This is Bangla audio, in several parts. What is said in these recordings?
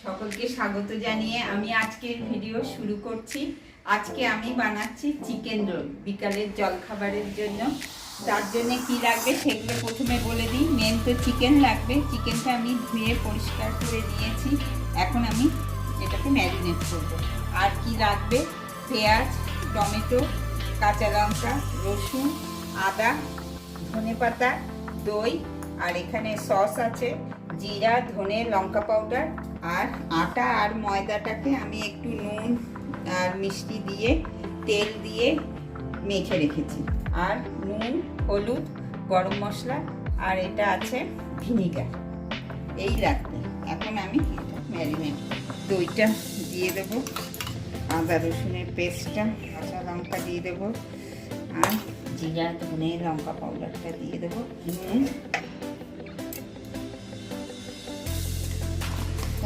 সকলকে স্বাগত জানিয়ে আমি আজকের ভিডিও শুরু করছি। আজকে আমি বানাচ্ছি চিকেন রোল বিকালের জলখাবারের জন্য। তার জন্য কি লাগবে সেগুলো প্রথমে বলে দিই। মেন তো চিকেন লাগবে। চিকেনটা আমি ধুয়ে পরিষ্কার করে নিয়েছি। এখন আমি এটাকে ম্যারিনেট করব। আর কি লাগবে, পেঁয়াজ, টমেটো, কাঁচা লঙ্কা, রসুন, আদা, ধনেপাতা, দই, আর এখানে সস আছে, জিরা, ধনে, লঙ্কা পাউডার, আর আটা আর ময়দাটাকে আমি একটু নুন আর মিষ্টি দিয়ে তেল দিয়ে মেখে রেখেছি। আর নুন, হলুদ, গরম মশলা, আর এটা আছে ভিনিগার, এই লাগবে। এখন আমি এটা ম্যারিনেট, দইটা দিয়ে দেবো, আদা রসুনের পেস্টটা, কাঁচা লঙ্কা দিয়ে দেবো, আর জিরা, ধনে, লঙ্কা পাউডারটা দিয়ে দেবো, নুন।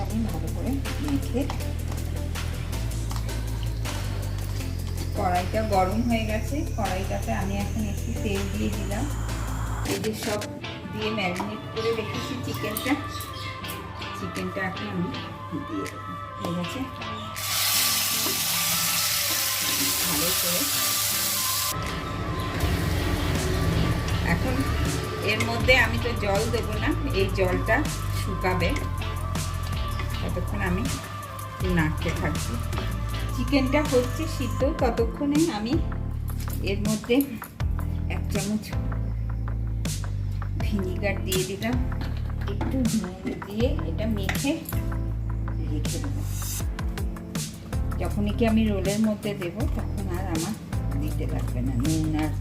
আমি ভালো করে মেখে, কড়াইটা গরম হয়ে গেছে। কড়াইটাতে আমি এখন একটু তেল দিয়ে দিলাম। এই যে সব দিয়ে ম্যারিনেট করে রেখেছি চিকেনটা এখন আমি দিয়ে দেবো। ঠিক আছে, ভালো করে এখন এর মধ্যে আমি তো জল দেবো না, এই জলটা শুকাবে, ততক্ষণ আমি নাড়তে থাকছি। চিকেনটা হচ্ছে সিদ্ধ, ততক্ষণে আমি এর মধ্যে 1 চামচ ভিনিগার দিয়ে দিলাম, একটু নুন দিয়ে এটা মেখে রেখে দেবো। যখনই কি আমি রোলের মধ্যে দেব তখন আর আমার দিতে লাগবে না নুন। আর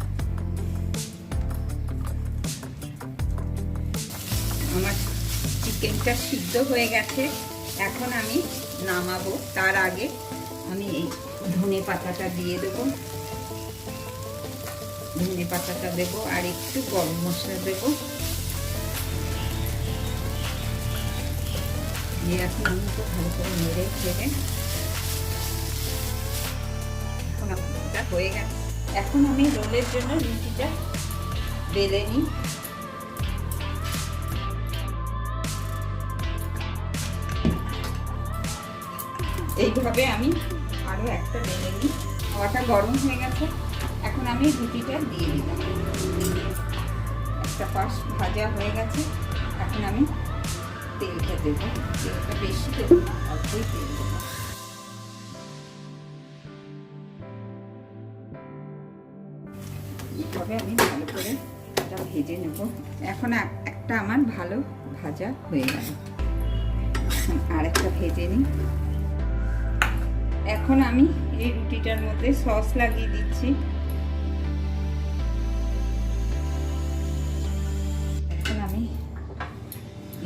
আমার চিকেনটা সিদ্ধ হয়ে গেছে, এখন আমি নামাবো। তার আগে আমি এই ধনে পাতাটা দিয়ে দেবো, ধনে পাতাটা দেবো, আর একটু গরম মশলা দেবো। দিয়ে এখন আমি তো ভালো করে নেড়ে ছেড়ে, এখন এটা হয়ে গেছে। এখন আমি রোলের জন্য রুটিটা বেলে নিই। এইভাবে আমি আরও একটা বেলে নিই। হাওয়াটা গরম হয়ে গেছে, এখন আমি রুটিটা দিয়ে দিলাম। একটা পাশ ভাজা হয়ে গেছে, এখন আমি তেলটা দেবো। তেলটা বেশি দেবো না, অল্পই তেল দেবো। এইভাবে আমি ভালো করে এটা ভেজে নেব। এখন একটা আমার ভালো ভাজা হয়ে গেল, আর একটা ভেজে নিই। এখন আমি এই রুটিটার মধ্যে সস লাগিয়ে দিচ্ছি। এখন আমি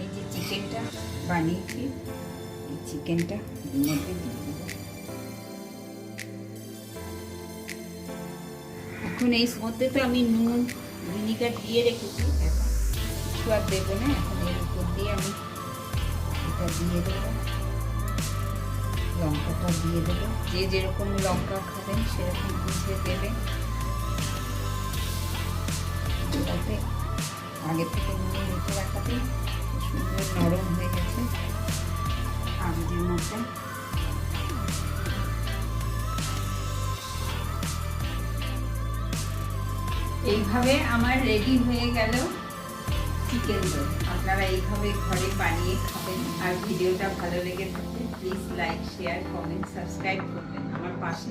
এই যে চিকেনটা বানিয়েছি, এই চিকেনটা এর মধ্যে দিয়ে দেবো। এখন এই মধ্যে তো আমি নুন ভিনিগার দিয়ে রেখেছি, এখন কিছু আর দেবো না। এখন এর উপর দিয়ে আমি এটা দিয়ে দেবো, লঙ্কাটা দিয়ে দেবো। যে যেরকম লঙ্কা খাবেন সেরকম বুঝে দেবেন। এটাতে আগে থেকে নিয়ে রেখে রাখাতে সুন্দর নরম হয়ে গেছে কাগজের মধ্যে। এইভাবে আমার রেডি হয়ে গেল চিকেন রোল। আপনারা এইভাবে ঘরে বানিয়ে খাবেন। আর ভিডিওটা ভালো লেগে থাকলে please like, share, comment, subscribe করবেন, আমার পাশে